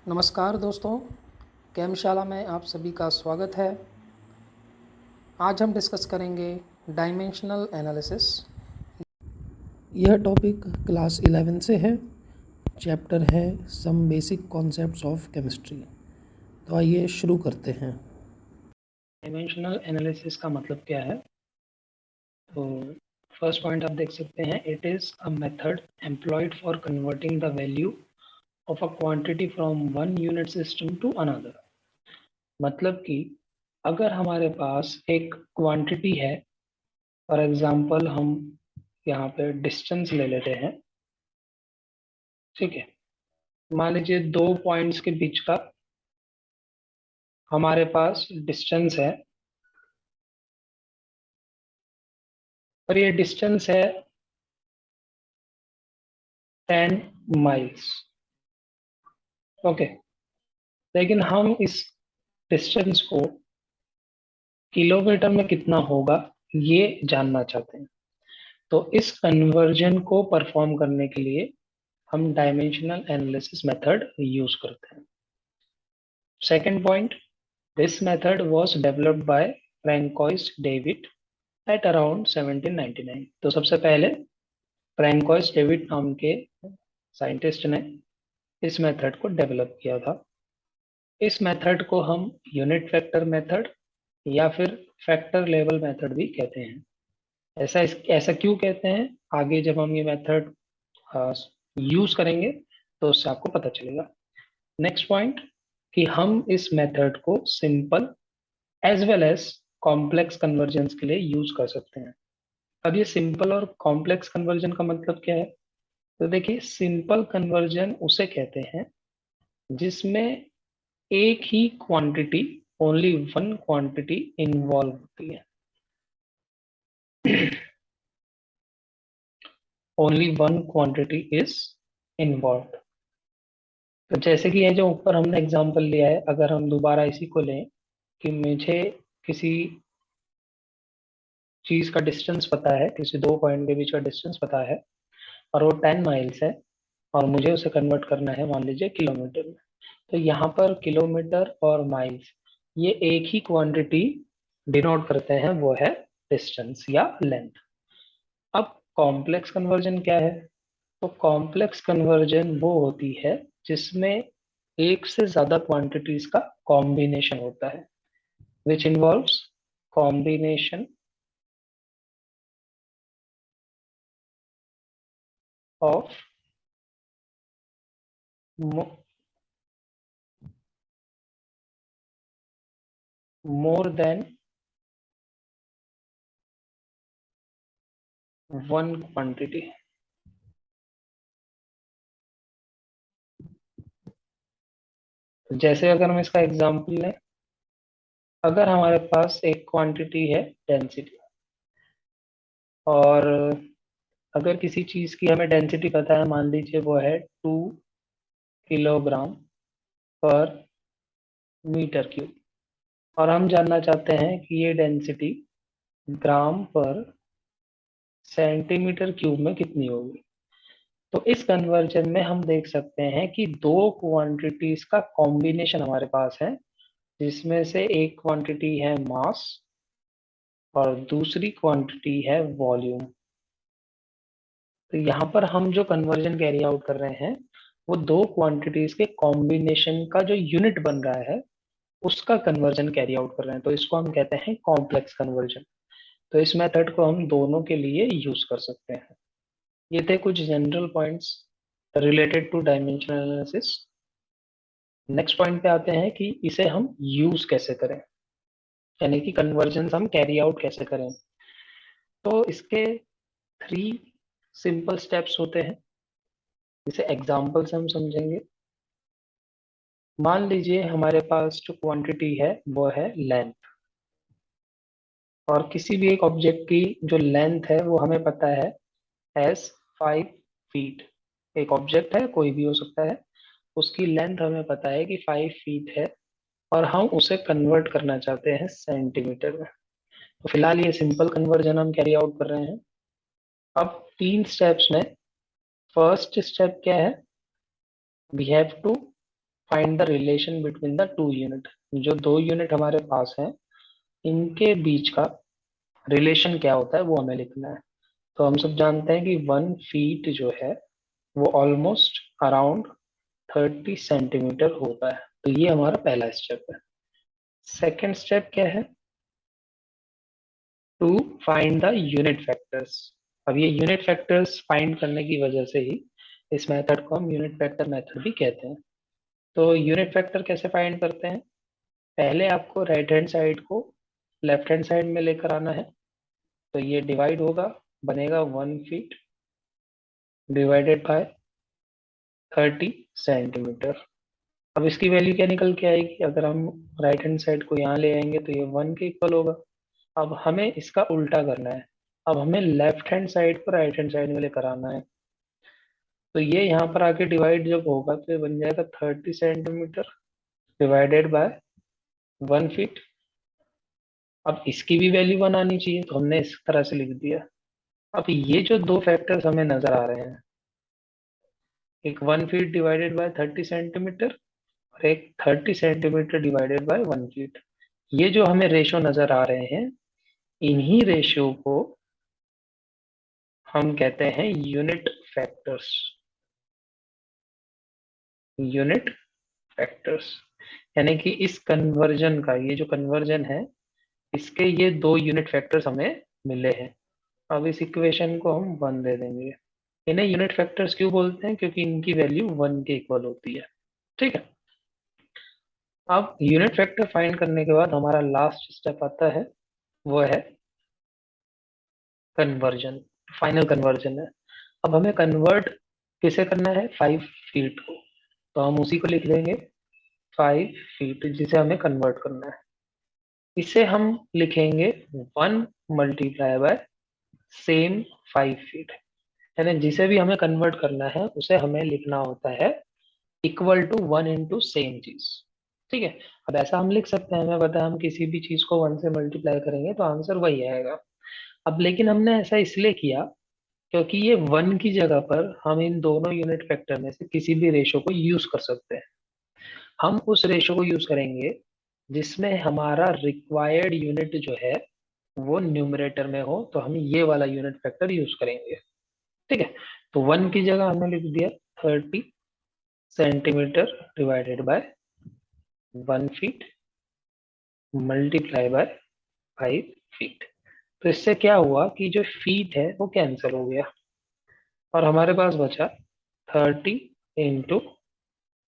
नमस्कार दोस्तों, केमशाला में आप सभी का स्वागत है। आज हम डिस्कस करेंगे डायमेंशनल एनालिसिस। यह टॉपिक क्लास 11 से है। चैप्टर है some basic concepts of chemistry. तो आइए शुरू करते हैं। डायमेंशनल एनालिसिस का मतलब क्या है? तो फर्स्ट पॉइंट आप देख सकते हैं, it is a method employed for converting the value of a quantity from one unit system to another. मतलब कि अगर हमारे पास एक क्वांटिटी है, फॉर एग्जाम्पल हम यहाँ पे डिस्टेंस ले लेते हैं, ठीक है। मान लीजिए दो पॉइंट्स के बीच का हमारे पास डिस्टेंस है और ये डिस्टेंस है 10 माइल्स, ओके। लेकिन हम इस डिस्टेंस को किलोमीटर में कितना होगा ये जानना चाहते हैं। तो इस कन्वर्जन को परफॉर्म करने के लिए हम डायमेंशनल एनालिसिस मेथड यूज करते हैं। Second point, this method was developed by François David at around 1799। तो सबसे पहले फ्रैंकोइस डेविड नाम के साइंटिस्ट ने इस मेथड को डेवलप किया था। इस मेथड को हम यूनिट फैक्टर मेथड या फिर फैक्टर लेवल मेथड भी कहते हैं। ऐसा क्यों कहते हैं, आगे जब हम ये मेथड यूज करेंगे तो उससे आपको पता चलेगा। नेक्स्ट पॉइंट, कि हम इस मेथड को simple as well as complex conversion के लिए यूज कर सकते हैं। अब ये सिंपल और कॉम्प्लेक्स कन्वर्जन का मतलब क्या है? तो देखिए, सिंपल कन्वर्जन उसे कहते हैं जिसमें एक ही quantity, only one quantity involve होती है। Only one quantity is involve. तो जैसे कि ये जो ऊपर हमने एग्जांपल लिया है, अगर हम दोबारा इसी को लें कि मुझे किसी चीज का डिस्टेंस पता है, किसी दो पॉइंट के बीच का डिस्टेंस पता है और वो 10 माइल्स है और मुझे उसे कन्वर्ट करना है मान लीजिए किलोमीटर में। तो यहाँ पर किलोमीटर और माइल्स ये एक ही क्वांटिटी डिनोट करते हैं, वो है डिस्टेंस या लेंथ। अब कॉम्प्लेक्स कन्वर्जन क्या है? तो कॉम्प्लेक्स कन्वर्जन वो होती है जिसमें एक से ज्यादा क्वांटिटीज का कॉम्बिनेशन होता है, which involves combination of more than one quantity। जैसे अगर हम इसका एग्जांपल लें, अगर हमारे पास एक क्वांटिटी है डेंसिटी, और अगर किसी चीज की हमें डेंसिटी पता है, मान लीजिए वो है 2 किलोग्राम पर मीटर क्यूब, और हम जानना चाहते हैं कि ये डेंसिटी ग्राम पर सेंटीमीटर क्यूब में कितनी होगी। तो इस कन्वर्जन में हम देख सकते हैं कि दो क्वांटिटीज का कॉम्बिनेशन हमारे पास है, जिसमें से एक क्वांटिटी है मास और दूसरी क्वांटिटी है वॉल्यूम। तो यहाँ पर हम जो कन्वर्जन कैरी आउट कर रहे हैं वो दो क्वांटिटीज के कॉम्बिनेशन का जो यूनिट बन रहा है उसका कन्वर्जन कैरी आउट कर रहे हैं। तो इसको हम कहते हैं कॉम्प्लेक्स कन्वर्जन। तो इस मेथड को हम दोनों के लिए यूज कर सकते हैं। ये थे कुछ general points related two dimensional analysis. Next point पे आते हैं कि इसे हम यूज कैसे करें, यानी कि कन्वर्जन हम कैरी आउट कैसे करें। तो इसके 3 सिंपल स्टेप्स होते हैं, जिसे एग्जाम्पल से हम समझेंगे। मान लीजिए हमारे पास जो क्वांटिटी है वो है लेंथ, और किसी भी एक ऑब्जेक्ट की जो लेंथ है वो हमें पता है एज 5 फीट। एक ऑब्जेक्ट है, कोई भी हो सकता है, उसकी लेंथ हमें पता है कि 5 फीट है और हम उसे कन्वर्ट करना चाहते हैं सेंटीमीटर में। तो फिलहाल ये सिंपल कन्वर्जन हम कैरी आउट कर रहे हैं। अब 3 स्टेप्स में फर्स्ट स्टेप क्या है? We have to find the relation between the two unit. जो दो यूनिट हमारे पास हैं, इनके बीच का रिलेशन क्या होता है वो हमें लिखना है। तो हम सब जानते हैं कि 1 फीट जो है वो ऑलमोस्ट अराउंड 30 सेंटीमीटर होता है। तो ये हमारा पहला स्टेप है। सेकेंड स्टेप क्या है? To find the unit factors. अब ये यूनिट फैक्टर्स फाइंड करने की वजह से ही इस मेथड को हम यूनिट फैक्टर मेथड भी कहते हैं। तो यूनिट फैक्टर कैसे फाइंड करते हैं? पहले आपको राइट हैंड साइड को लेफ्ट हैंड साइड में लेकर आना है। तो ये डिवाइड होगा, बनेगा 1 फीट डिवाइडेड बाय 30 सेंटीमीटर। अब इसकी वैल्यू क्या निकल के आएगी? अगर हम राइट हैंड साइड को यहाँ ले आएंगे तो ये 1 के इक्वल होगा। अब हमें इसका उल्टा करना है। अब हमें लेफ्ट हैंड साइड को राइट हैंड साइड में लेकर आना है। तो ये यहाँ पर आके डिवाइड जब होगा तो ये बन जाएगा 30 सेंटीमीटर डिवाइडेड बाय 1 फीट। अब इसकी भी वैल्यू 1 आनी चाहिए, तो हमने इस तरह से लिख दिया। अब ये जो दो फैक्टर्स हमें नजर आ रहे हैं, एक 1 फीट डिवाइडेड बाय 30 सेंटीमीटर और एक 30 सेंटीमीटर डिवाइडेड बाय 1 फीट, ये जो हमें रेशो नजर आ रहे हैं, इन्हीं रेशियो को हम कहते हैं यूनिट फैक्टर्स। यूनिट फैक्टर्स यानी कि इस कन्वर्जन का, ये जो कन्वर्जन है, इसके ये दो यूनिट फैक्टर्स हमें मिले हैं। अब इस इक्वेशन को हम 1 दे देंगे। इन्हें यूनिट फैक्टर्स क्यों बोलते हैं? क्योंकि इनकी वैल्यू 1 के इक्वल होती है। ठीक है। अब यूनिट फैक्टर फाइंड करने के बाद हमारा लास्ट स्टेप आता है, वो है कन्वर्जन। फाइनल कन्वर्जन है। अब हमें कन्वर्ट किसे करना है? 5 फीट को। तो हम उसी को लिख देंगे 5 फीट, जिसे हमें कन्वर्ट करना है। इसे हम लिखेंगे 1 मल्टीप्लाई बाय सेम 5 फीट। यानी जिसे भी हमें कन्वर्ट करना है उसे हमें लिखना होता है इक्वल टू 1 इंटू सेम चीज। ठीक है। अब ऐसा हम लिख सकते हैं, हमें पता है हम किसी भी चीज को 1 से मल्टीप्लाई करेंगे तो आंसर वही आएगा। अब लेकिन हमने ऐसा इसलिए किया क्योंकि ये 1 की जगह पर हम इन दोनों यूनिट फैक्टर में से किसी भी रेशो को यूज कर सकते हैं। हम उस रेशो को यूज करेंगे जिसमें हमारा रिक्वायर्ड यूनिट जो है वो न्यूमरेटर में हो, तो हम ये वाला यूनिट फैक्टर यूज करेंगे। ठीक है। तो 1 की जगह हमने लिख दिया 30 centimetre divided by 1 feet multiply by 5 feet. तो इससे क्या हुआ कि जो फीट है वो कैंसिल हो गया और हमारे पास बचा 30 इंटू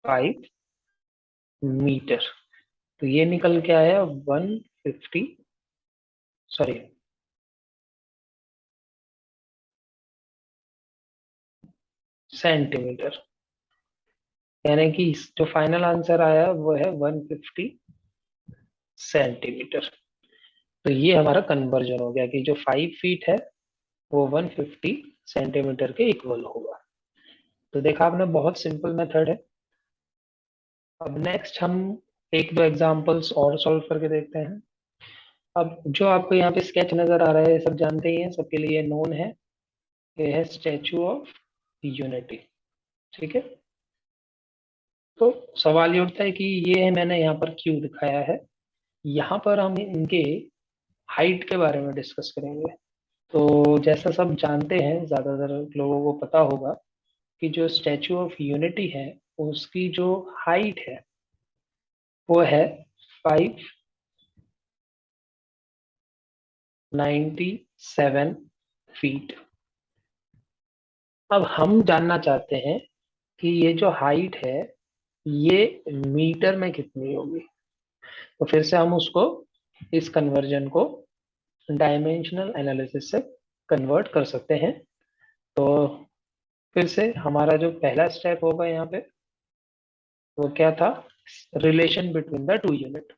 5 मीटर। तो ये निकल के आया 150, सॉरी, सेंटीमीटर। यानी कि जो फाइनल आंसर आया वो है 150 सेंटीमीटर। तो ये हमारा कन्वर्जन हो गया कि जो 5 फीट है वो 150 सेंटीमीटर के इक्वल होगा। तो देखा आपने, बहुत सिंपल मेथड है। अब नेक्स्ट हम एक दो एग्जांपल्स और सॉल्व करके देखते हैं। अब जो आपको यहाँ पे स्केच नजर आ रहा है, सब जानते ही हैं, सबके लिए नोन है। ये है स्टैचू ऑफ यूनिटी। ठीक है। तो सवाल ये उठता है कि ये मैंने यहाँ पर क्यों दिखाया है। यहाँ पर हम इनके हाइट के बारे में डिस्कस करेंगे। तो जैसा सब जानते हैं, ज्यादातर लोगों को पता होगा कि जो स्टैचू ऑफ यूनिटी है उसकी जो हाइट है वो है 597 फीट। अब हम जानना चाहते हैं कि ये जो हाइट है ये मीटर में कितनी होगी। तो फिर से हम उसको, इस कन्वर्जन को डायमेंशनल एनालिसिस से कन्वर्ट कर सकते हैं। तो फिर से हमारा जो पहला स्टेप होगा यहाँ पे वो क्या था? Relation between the two unit.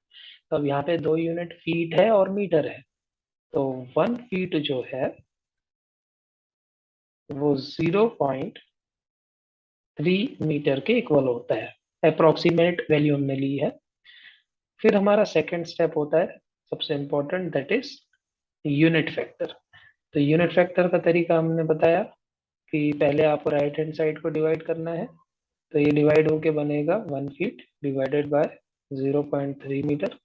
तो अब यहाँ पे दो यूनिट फीट है और मीटर है। तो 1 फीट जो है वो 0.3 मीटर के इक्वल होता है। अप्रोक्सीमेट वैल्यू हमने ली है। फिर हमारा सेकेंड स्टेप होता है सबसे important, that is unit factor. तो यूनिट फैक्टर का तरीका हमने बताया कि पहले आपको राइट हैंड साइड को डिवाइड करना है तो ये डिवाइड होके बनेगा 1 feet divided by 0.3 metre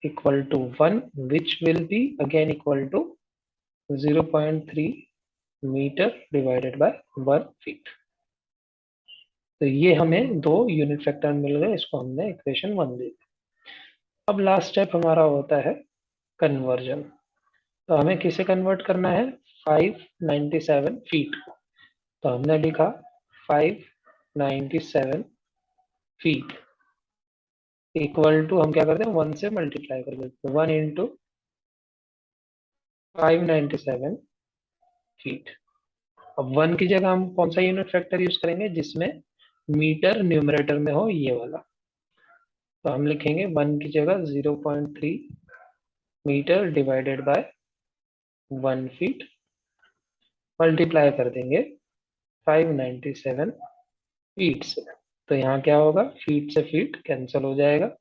equal to 1, which will be again equal to 0.3 metre divided by 1 feet. तो ये हमें दो यूनिट वेक्टर मिल गए, इसको हमने इक्वेशन 1 दे दी। अब लास्ट स्टेप हमारा होता है कन्वर्जन। तो हमें किसे कन्वर्ट करना है? 597 फीट को। तो हमने लिखा 597 फीट इक्वल टू, हम क्या करते हैं 1 से मल्टीप्लाई कर देते हैं, 1 इंटू 597 फीट। अब 1 की जगह हम कौन सा यूनिट फैक्टर यूज करेंगे? जिसमें मीटर न्यूमरेटर में हो, ये वाला। तो हम लिखेंगे 1 की जगह 0.3 metre divided by 1 feet, multiply कर देंगे 597 फीट से। तो यहाँ क्या होगा? फीट से फीट कैंसिल हो जाएगा,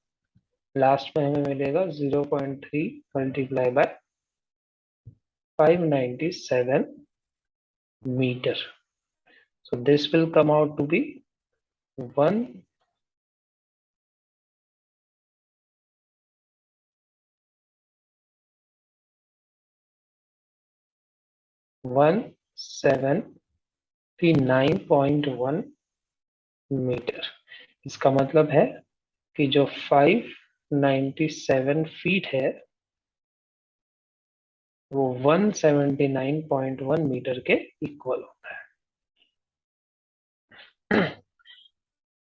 लास्ट में हमें मिलेगा 0.3 multiply by 597 metre. So this will come out to be 1,179.1 metre. इसका मतलब है कि जो 597 फीट है वो 179.1 मीटर के इक्वल होता है।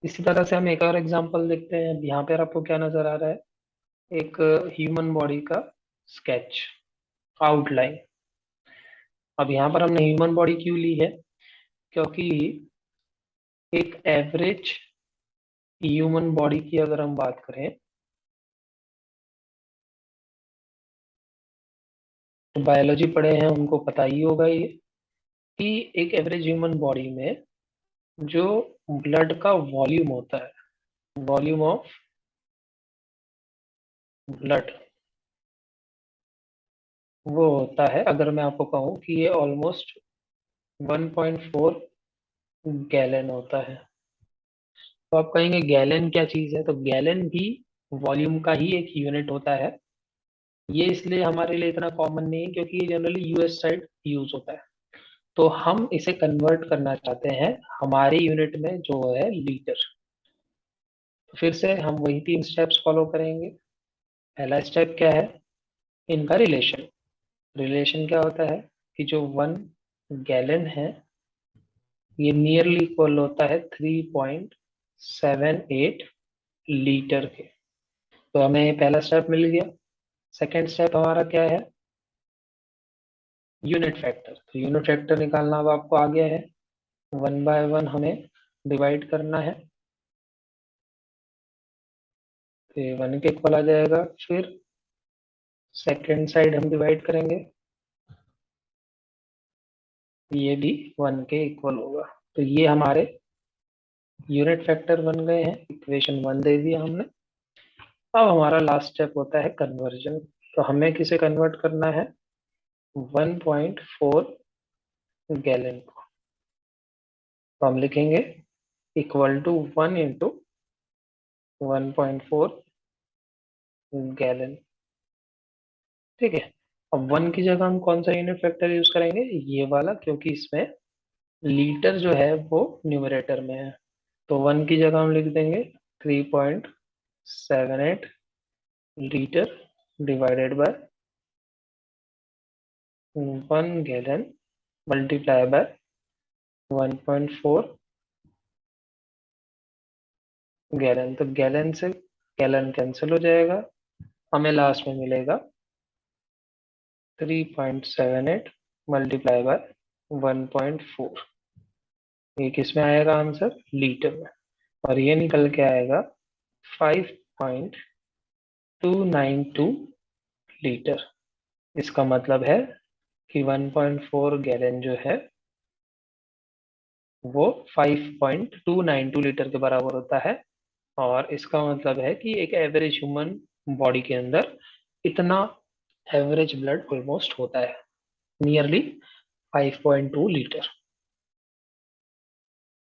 इसी तरह से हम एक और एग्जांपल देखते हैं। यहाँ पर आपको क्या नजर आ रहा है? एक ह्यूमन बॉडी का स्केच, आउटलाइन। अब यहाँ पर हमने ह्यूमन बॉडी क्यों ली है? क्योंकि एक एवरेज ह्यूमन बॉडी की अगर हम बात करें तो बायोलॉजी पढ़े हैं उनको पता ही होगा ये, कि एक एवरेज ह्यूमन बॉडी में जो ब्लड का वॉल्यूम होता है, वॉल्यूम ऑफ ब्लड, वो होता है, अगर मैं आपको कहूँ कि ये ऑलमोस्ट 1.4 गैलन होता है। तो आप कहेंगे गैलन क्या चीज है? तो गैलन भी वॉल्यूम का ही एक यूनिट होता है। ये इसलिए हमारे लिए इतना कॉमन नहीं है क्योंकि ये जनरली यूएस साइड यूज होता है। तो हम इसे कन्वर्ट करना चाहते हैं हमारे यूनिट में जो है लीटर। तो फिर से हम वही 3 स्टेप्स फॉलो करेंगे। पहला स्टेप क्या है? इनका रिलेशन। रिलेशन क्या होता है कि जो 1 गैलन है ये नियरली इक्वल होता है 3.78 लीटर के। तो हमें पहला स्टेप मिल गया। सेकेंड स्टेप हमारा क्या है? Unit factor. तो यूनिट फैक्टर निकालना अब आपको आ गया है। 1/1 हमें डिवाइड करना है, तो ये 1 के इक्वल आ जाएगा। फिर सेकेंड साइड हम डिवाइड करेंगे, ये भी 1 के इक्वल होगा। तो ये हमारे यूनिट फैक्टर बन गए हैं, इक्वेशन 1 दे दिया हमने। अब हमारा लास्ट स्टेप होता है कन्वर्जन। तो हमें किसे कन्वर्ट करना है? 1.4 गैलन को। तो हम लिखेंगे इक्वल टू 1 इंटू 1.4 गैलन। ठीक है। अब 1 की जगह हम कौन सा यूनिट फैक्टर यूज करेंगे? ये वाला, क्योंकि इसमें लीटर जो है वो न्यूमरेटर में है। तो 1 की जगह हम लिख देंगे 3.78 litre divided by 1 gallon multiply by 1.4 gallon. तो गैलन से गैलन कैंसिल हो जाएगा, हमें लास्ट में मिलेगा 3.78 मल्टीप्लाई बाय 1.4। ये किस में आएगा आंसर? लीटर में। और ये निकल के आएगा 5.292 लीटर। इसका मतलब है कि 1.4 गैलन जो है वो 5.292 लीटर के बराबर होता है। और इसका मतलब है कि एक एवरेज ह्यूमन बॉडी के अंदर इतना एवरेज ब्लड ऑलमोस्ट होता है, नियरली 5.2 लीटर।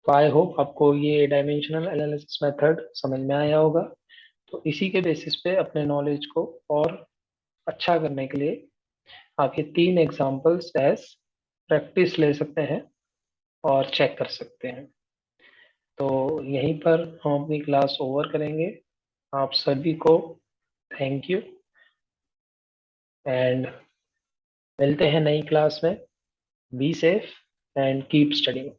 तो आई होप आपको ये डायमेंशनल एनालिसिस मेथड समझ में आया होगा। तो इसी के बेसिस पे अपने नॉलेज को और अच्छा करने के लिए आप ये 3 एग्जांपल्स एज प्रैक्टिस ले सकते हैं और चेक कर सकते हैं। तो यहीं पर हम अपनी क्लास ओवर करेंगे। आप सभी को थैंक यू एंड मिलते हैं नई क्लास में। Be safe and keep studying.